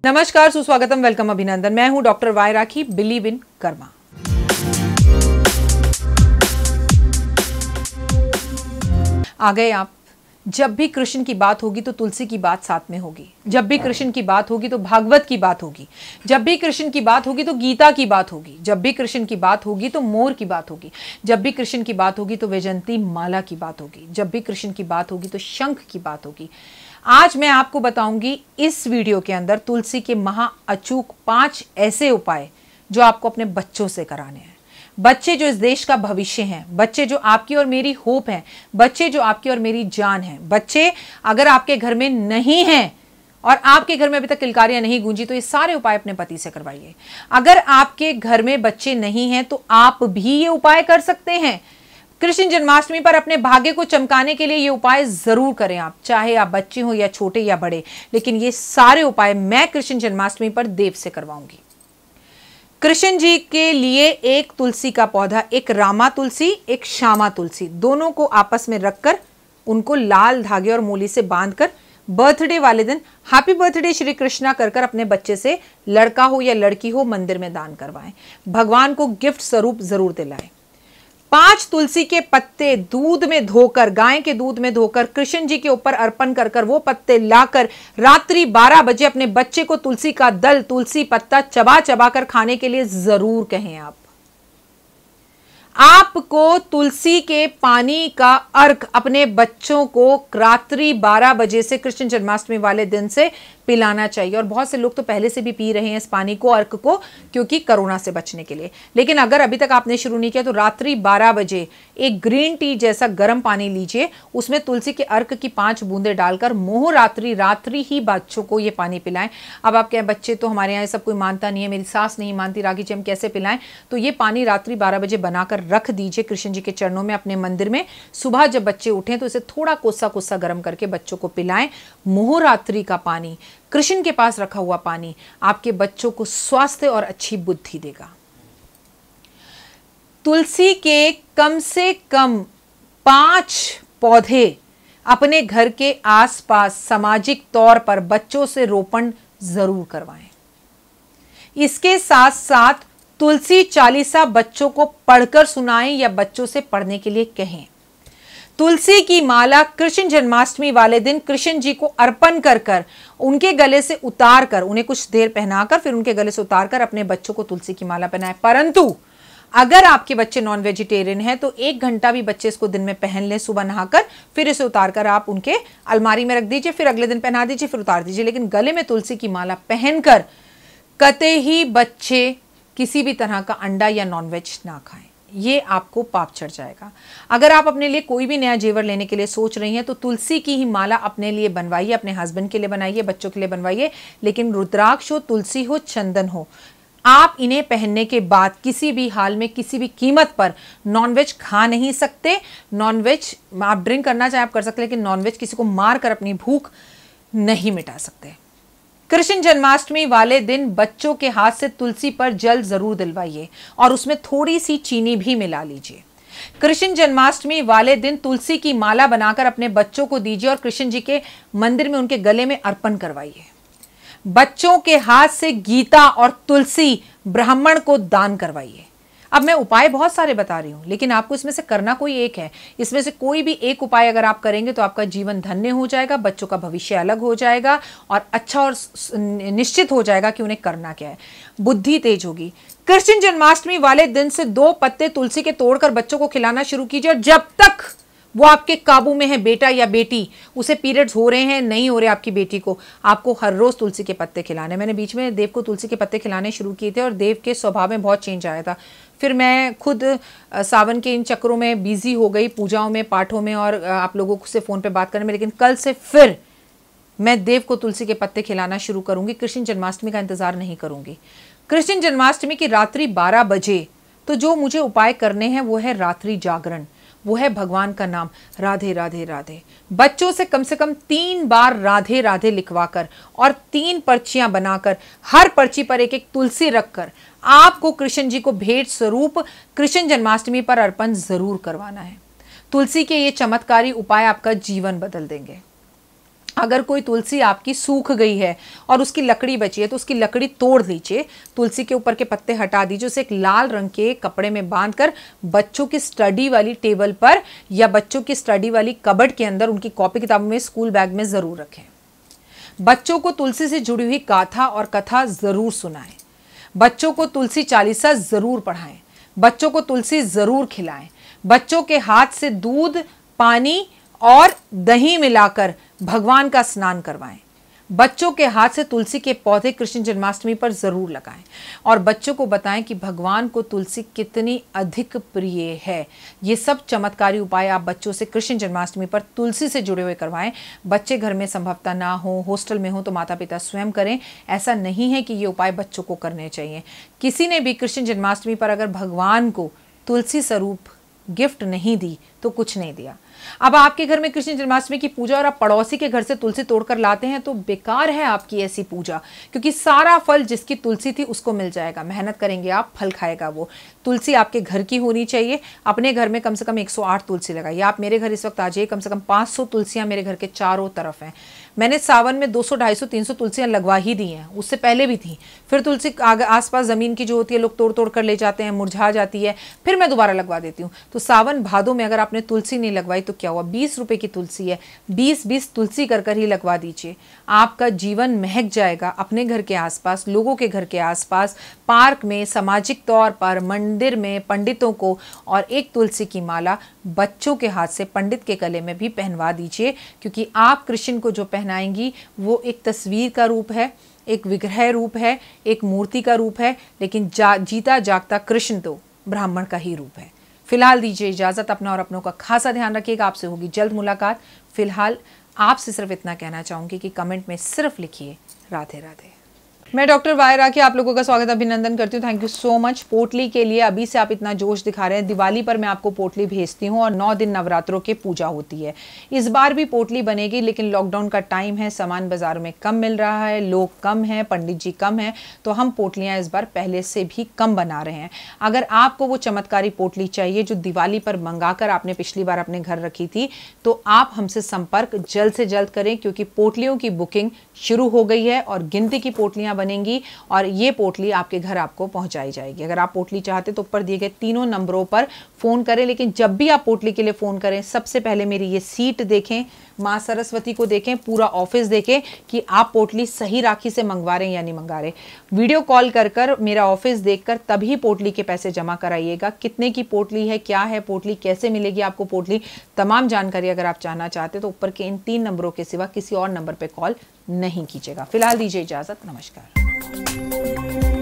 नमस्कार, सुस्वागतम, वेलकम, अभिनंदन। मैं हूं doctor Y Rakhi, believe in karma. आ गए आप। जब भी कृष्ण की बात होगी तो तुलसी की बात साथ में होगी। जब भी कृष्ण की बात होगी तो भागवत की बात होगी। जब भी कृष्ण की बात होगी तो गीता की बात होगी। जब भी कृष्ण की बात होगी तो मोर की बात होगी। जब भी कृष्ण की बात होगी तो वैजंती माला की बात होगी। जब भी कृष्ण की बात होगी तो शंख की बात होगी। आज मैं आपको बताऊंगी इस वीडियो के अंदर तुलसी के महा अचूक 5 ऐसे उपाय जो आपको अपने बच्चों से कराने हैं। बच्चे जो इस देश का भविष्य हैं, बच्चे जो आपकी और मेरी होप हैं, बच्चे जो आपकी और मेरी जान हैं। बच्चे अगर आपके घर में नहीं हैं और आपके घर में अभी तक किलकारियां नहीं गूंजी तो ये सारे उपाय अपने पति से करवाइए। अगर आपके घर में बच्चे नहीं हैं तो आप भी ये उपाय कर सकते हैं। कृष्ण जन्माष्टमी पर अपने भाग्य को चमकाने के लिए ये उपाय जरूर करें आप, चाहे आप बच्चे हो या छोटे या बड़े। लेकिन ये सारे उपाय मैं कृष्ण जन्माष्टमी पर देव से करवाऊंगी। कृष्ण जी के लिए एक तुलसी का पौधा, एक रामा तुलसी, एक श्यामा तुलसी, दोनों को आपस में रखकर उनको लाल धागे और मूली से बांधकर बर्थडे वाले दिन हैप्पी बर्थडे श्री कृष्णा कर अपने बच्चे से, लड़का हो या लड़की हो, मंदिर में दान करवाएं। भगवान को गिफ्ट स्वरूप जरूर दिलाएं। 5 तुलसी के पत्ते दूध में धोकर, गाय के दूध में धोकर कृष्ण जी के ऊपर अर्पण कर वो पत्ते लाकर रात्रि 12 बजे अपने बच्चे को तुलसी का दल, तुलसी पत्ता चबा चबा कर खाने के लिए जरूर कहें। आपको तुलसी के पानी का अर्घ अपने बच्चों को रात्रि 12 बजे से कृष्ण जन्माष्टमी वाले दिन से पिलाना चाहिए। और बहुत से लोग तो पहले से भी पी रहे हैं इस पानी को, अर्घ को, क्योंकि कोरोना से बचने के लिए। लेकिन अगर अभी तक आपने शुरू नहीं किया तो रात्रि 12 बजे एक ग्रीन टी जैसा गर्म पानी लीजिए, उसमें तुलसी के अर्घ की 5 बूंदें डालकर मोह रात्रि ही बच्चों को ये पानी पिलाएं। अब आप कहें बच्चे तो हमारे यहाँ सब कोई मानता नहीं है, मेरी सास नहीं मानती, राखी जी हम कैसे पिलाएं? तो ये पानी रात्रि 12 बजे बनाकर रख दीजिए कृष्ण जी के चरणों में अपने मंदिर में। सुबह जब बच्चे उठें तो इसे थोड़ा कोसा कोसा गर्म करके बच्चों को पिलाएं। मोहरात्रि का पानी, कृष्ण के पास रखा हुआ पानी आपके बच्चों को स्वास्थ्य और अच्छी बुद्धि देगा। तुलसी के कम से कम 5 पौधे अपने घर के आसपास सामाजिक तौर पर बच्चों से रोपण जरूर करवाएं। इसके साथ साथ तुलसी चालीसा बच्चों को पढ़कर सुनाएं या बच्चों से पढ़ने के लिए कहें। तुलसी की माला कृष्ण जन्माष्टमी वाले दिन कृष्ण जी को अर्पण कर उनके गले से उतार कर, उन्हें कुछ देर पहनाकर फिर उनके गले से उतार कर अपने बच्चों को तुलसी की माला पहनाएं। परंतु अगर आपके बच्चे नॉन वेजिटेरियन हैं तो 1 घंटा भी बच्चे इसको दिन में पहन लें, सुबह नहाकर, फिर इसे उतारकर आप उनके अलमारी में रख दीजिए, फिर अगले दिन पहना दीजिए, फिर उतार दीजिए। लेकिन गले में तुलसी की माला पहनकर कतई बच्चे किसी भी तरह का अंडा या नॉनवेज ना खाएं, ये आपको पाप चढ़ जाएगा। अगर आप अपने लिए कोई भी नया जेवर लेने के लिए सोच रही हैं तो तुलसी की ही माला अपने लिए बनवाइए, अपने हस्बैंड के लिए बनाइए, बच्चों के लिए बनवाइए। लेकिन रुद्राक्ष हो, तुलसी हो, चंदन हो, आप इन्हें पहनने के बाद किसी भी हाल में, किसी भी कीमत पर नॉनवेज खा नहीं सकते। नॉनवेज आप ड्रिंक करना चाहे आप कर सकते, लेकिन नॉनवेज किसी को मार कर अपनी भूख नहीं मिटा सकते। कृष्ण जन्माष्टमी वाले दिन बच्चों के हाथ से तुलसी पर जल जरूर दिलवाइए और उसमें थोड़ी सी चीनी भी मिला लीजिए। कृष्ण जन्माष्टमी वाले दिन तुलसी की माला बनाकर अपने बच्चों को दीजिए और कृष्ण जी के मंदिर में उनके गले में अर्पण करवाइए। बच्चों के हाथ से गीता और तुलसी ब्राह्मण को दान करवाइए। अब मैं उपाय बहुत सारे बता रही हूं, लेकिन आपको इसमें से करना कोई एक है। इसमें से कोई भी एक उपाय अगर आप करेंगे तो आपका जीवन धन्य हो जाएगा, बच्चों का भविष्य अलग हो जाएगा और अच्छा और निश्चित हो जाएगा कि उन्हें करना क्या है। बुद्धि तेज होगी। कृष्ण जन्माष्टमी वाले दिन से 2 पत्ते तुलसी के तोड़कर बच्चों को खिलाना शुरू कीजिए और जब तक वो आपके काबू में है, बेटा या बेटी, उसे पीरियड्स हो रहे हैं, नहीं हो रहे आपकी बेटी को, आपको हर रोज तुलसी के पत्ते खिलाने। मैंने बीच में देव को तुलसी के पत्ते खिलाने शुरू किए थे और देव के स्वभाव में बहुत चेंज आया था। फिर मैं खुद सावन के इन चक्रों में बिजी हो गई, पूजाओं में, पाठों में और आप लोगों से फ़ोन पे बात करने में। लेकिन कल से फिर मैं देव को तुलसी के पत्ते खिलाना शुरू करूंगी। कृष्ण जन्माष्टमी का इंतजार नहीं करूंगी। कृष्ण जन्माष्टमी की रात्रि 12 बजे तो जो मुझे उपाय करने हैं वो है रात्रि जागरण, वो है भगवान का नाम राधे राधे राधे। बच्चों से कम 3 बार राधे राधे लिखवाकर और 3 पर्चियां बनाकर, हर पर्ची पर एक तुलसी रखकर आपको कृष्ण जी को भेंट स्वरूप कृष्ण जन्माष्टमी पर अर्पण जरूर करवाना है। तुलसी के ये चमत्कारी उपाय आपका जीवन बदल देंगे। अगर कोई तुलसी आपकी सूख गई है और उसकी लकड़ी बची है तो उसकी लकड़ी तोड़ दीजिए, तुलसी के ऊपर के पत्ते हटा दीजिए, उसे एक लाल रंग के कपड़े में बांधकर बच्चों की स्टडी वाली टेबल पर या बच्चों की स्टडी वाली कबर्ड के अंदर उनकी कॉपी किताबों में, स्कूल बैग में जरूर रखें। बच्चों को तुलसी से जुड़ी हुई गाथा और कथा जरूर सुनाएं। बच्चों को तुलसी चालीसा जरूर पढ़ाएं। बच्चों को तुलसी जरूर खिलाएं। बच्चों के हाथ से दूध, पानी और दही मिलाकर भगवान का स्नान करवाएं। बच्चों के हाथ से तुलसी के पौधे कृष्ण जन्माष्टमी पर जरूर लगाएं और बच्चों को बताएं कि भगवान को तुलसी कितनी अधिक प्रिय है। ये सब चमत्कारी उपाय आप बच्चों से कृष्ण जन्माष्टमी पर तुलसी से जुड़े हुए करवाएं। बच्चे घर में संभवतः ना हो, हॉस्टल में हो, तो माता पिता स्वयं करें। ऐसा नहीं है कि ये उपाय बच्चों को करने चाहिए। किसी ने भी कृष्ण जन्माष्टमी पर अगर भगवान को तुलसी स्वरूप गिफ्ट नहीं दी तो कुछ नहीं दिया। अब आपके घर में कृष्ण जन्माष्टमी की पूजा और आप पड़ोसी के घर से तुलसी तोड़कर लाते हैं तो बेकार है आपकी ऐसी पूजा, क्योंकि सारा फल जिसकी तुलसी थी उसको मिल जाएगा। मेहनत करेंगे आप, फल खाएगा वो। तुलसी आपके घर की होनी चाहिए। अपने घर में कम से कम 108 तुलसी लगाइए। आप मेरे घर इस वक्त आ जाइए, कम से कम 500 तुलसियां मेरे घर के चारों तरफ हैं। मैंने सावन में 200, 250, 300 तुलसियां लगवा ही दी हैं, उससे पहले भी थी। फिर तुलसी आसपास ज़मीन की जो होती है लोग तोड़ तोड़ कर ले जाते हैं, मुरझा जाती है, फिर मैं दोबारा लगवा देती हूँ। तो सावन भादों में अगर आपने तुलसी नहीं लगवाई तो क्या हुआ? 20 रुपए की तुलसी है, 20-20 तुलसी कर ही लगवा दीजिए। आपका जीवन महक जाएगा। अपने घर के आसपास, लोगों के घर के आसपास, पार्क में, सामाजिक तौर पर, मंदिर में पंडितों को, और एक तुलसी की माला बच्चों के हाथ से पंडित के गले में भी पहनवा दीजिए, क्योंकि आप कृष्ण को जो पहनाएंगी वो एक तस्वीर का रूप है, एक विग्रह रूप है, एक मूर्ति का रूप है, लेकिन जीता जागता कृष्ण तो ब्राह्मण का ही रूप है। फिलहाल दीजिए इजाजत। अपना और अपनों का खासा ध्यान रखिएगा। आपसे होगी जल्द मुलाकात। फिलहाल आपसे सिर्फ इतना कहना चाहूंगी कि कमेंट में सिर्फ लिखिए राधे राधे। मैं डॉक्टर वाय राखी आप लोगों का स्वागत अभिनंदन करती हूँ। Thank you so much. पोटली के लिए अभी से आप इतना जोश दिखा रहे हैं। दिवाली पर मैं आपको पोटली भेजती हूँ और 9 दिन नवरात्रों की पूजा होती है। इस बार भी पोटली बनेगी, लेकिन लॉकडाउन का टाइम है, सामान बाजार में कम मिल रहा है, लोग कम हैं, पंडित जी कम हैं, तो हम पोटलियाँ इस बार पहले से भी कम बना रहे हैं। अगर आपको वो चमत्कारी पोटली चाहिए जो दिवाली पर मंगाकर आपने पिछली बार अपने घर रखी थी, तो आप हमसे संपर्क जल्द से जल्द करें, क्योंकि पोटलियों की बुकिंग शुरू हो गई है और गिनती की पोटलियाँ बनेंगी और ये पोटली आपके घर आपको पहुंचाई जाएगी। अगर आप पोटली चाहते तो ऊपर दिए गए तीनों नंबरों पर फोन करें, लेकिन जब भी आप पोटली के लिए फोन करें सबसे पहले मेरी ये सीट देखें, माँ सरस्वती को देखें, पूरा ऑफिस देखें कि आप पोटली सही राखी से मंगवा रहे हैं या नहीं मंगा रहे। वीडियो कॉल कर मेरा ऑफिस देखकर तभी पोटली के पैसे जमा कराइएगा। कितने की पोटली है, क्या है पोटली, कैसे मिलेगी आपको पोटली, तमाम जानकारी अगर आप जानना चाहते तो ऊपर के इन 3 नंबरों के सिवा किसी और नंबर पर कॉल नहीं कीजिएगा। फिलहाल दीजिए इजाजत। नमस्कार।